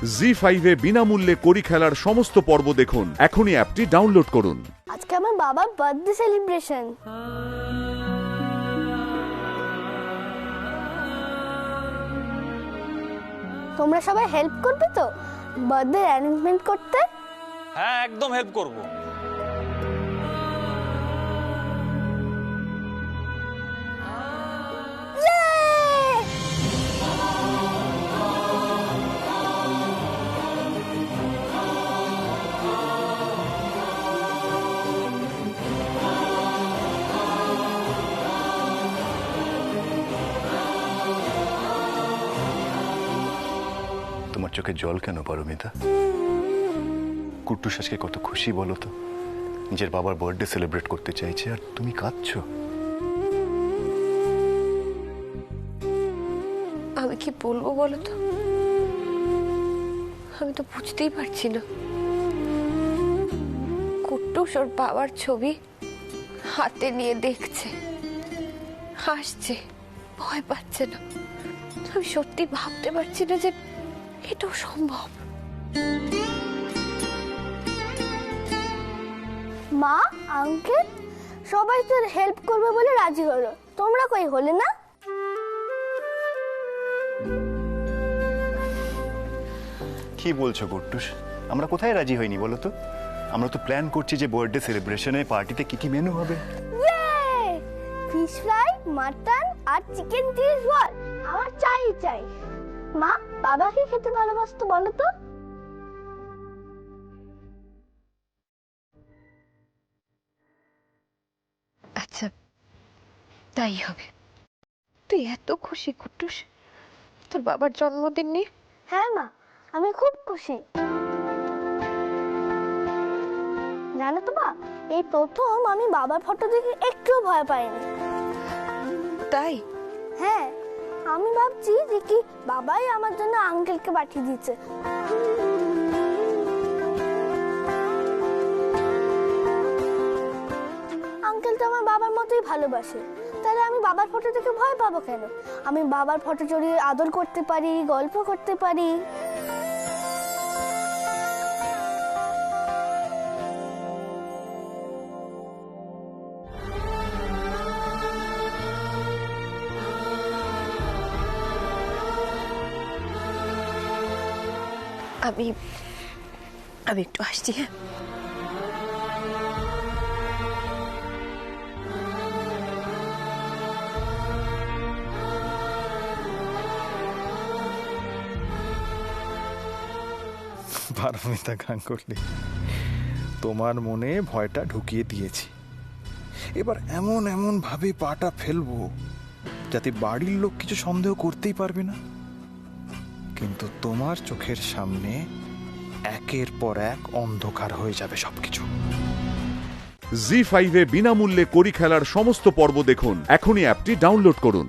জি5 এ বিনামূল্যে কড়ি খেলার সমস্ত পর্ব দেখুন। এখনই অ্যাপটি ডাউনলোড করুন। আজকে আমার বাবার বার্থডে সেলিব্রেশন। তোমরা সবাই হেল্প করবে তো বার্থডে অ্যারেঞ্জমেন্ট করতে? হ্যাঁ, একদম হেল্প করব। তোমার চোখে জল কেন পারমিতা? কুট্টুস আজকে কত খুশি বলো তো, নিজের বাবার বার্থডে সেলিব্রেট করতে চাইছে আর তুমি কাঁদছো। আমি কি বলবো বলো তো, আমি তো বুঝতেই পারছি না। কুট্টুস ওর বাবার ছবি হাতে নিয়ে দেখছে, হাসছে, ভয় পাচ্ছে না। আমি সত্যি ভাবতে পারছি না যে এটাও সম্ভব। মা, আঙ্কেল সবাই তোর হেল্প করবে বলে রাজি হলো, তোমরা কই হলে না? কি বলছো কুট্টুস? আমরা কোথায় রাজি হইনি বলো তো? আমরা তো প্ল্যান করছি যে বার্থডে সেলিব্রেশনে পার্টিতে কি কি মেনু হবে। ফিশ ফ্রাই, মাটন আর চিকেন চিজ বল। আমার চাই। মা, বাবা কি খেতে ভালোবাসতো বলো তো? আচ্ছা, তাই হবে। তুই এত খুশি কুট্টুস তোর বাবার জন্মদিন নিয়ে? হ্যাঁ মা, আমি খুব খুশি। জানো তো মা, এই প্রথম আমি বাবার ফটো দেখে একটুও ভয় পাইনি। তাই? হ্যাঁ, আমি ভাবছি যে কি বাবাই আমার জন্য আঙ্কেলকে পাঠিয়ে দিয়েছে। আঙ্কেল তো আমার বাবার মতোই ভালোবাসে, তাহলে আমি বাবার ফটো দেখে ভয় পাবো কেন? আমি বাবার ফটো জড়িয়ে আদর করতে পারি, গল্প করতে পারি। আমি একটু আসছি। হ্যাঁ, পারমিতা গাঙ্গুলি, তোমার মনে ভয়টা ঢুকিয়ে দিয়েছি। এবার এমন ভাবে পাটা ফেলবো যাতে বাড়ির লোক কিছু সন্দেহ করতেই পারবে না। কিন্তু তোমার চোখের সামনে একের পর এক অন্ধকার হয়ে যাবে সবকিছু। জি5 এ বিনামূল্যে কড়ি খেলার সমস্ত পর্ব দেখুন। এখনই অ্যাপটি ডাউনলোড করুন।